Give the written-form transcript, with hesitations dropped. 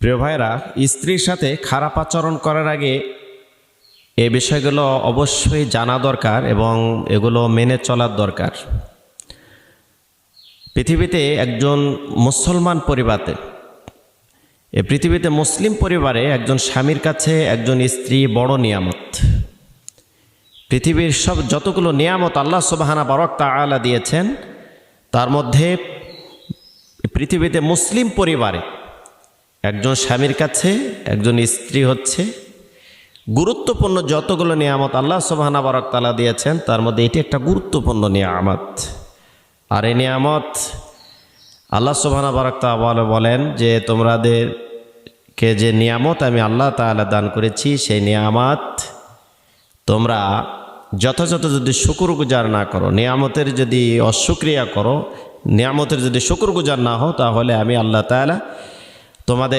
প্রিয় ভাইরা, স্ত্রীর সাথে খারাপ আচরণ করার আগে এই বিষয়গুলো অবশ্যই জানা দরকার এবং এগুলো মেনে চলার দরকার। পৃথিবীতে একজন মুসলমান পরিবারে, পৃথিবীতে মুসলিম পরিবারে একজন স্বামীর কাছে একজন স্ত্রী বড় নিয়ামত। পৃথিবীর সব যতগুলো নিয়ামত আল্লাহ সুবহানাহু ওয়া তাআলা দিয়েছেন, তার মধ্যে পৃথিবীতে মুসলিম পরিবারে একজন স্বামীর কাছে একজন স্ত্রী হচ্ছে গুরুত্বপূর্ণ। যতগুলো নিয়ামত আল্লাহ সুবহানাহু ওয়া তাআলা দিয়েছেন, তার মধ্যে এটি একটা গুরুত্বপূর্ণ নিয়ামত। আর এই নিয়ামত আল্লাহ সুবহানাহু ওয়া তাআলা বলেন যে তোমাদেরকে যে নিয়ামত আমি আল্লাহ তাআলা দান করেছি, সেই নিয়ামত তোমরা যথাযথ যদি শুকরগুজার না করো, নিয়ামতের যদি অশুকরিয়া করো, নিয়ামতের যদি শুকরগুজার না হও, তাহলে আমি আল্লাহ তাআলা তোমাদের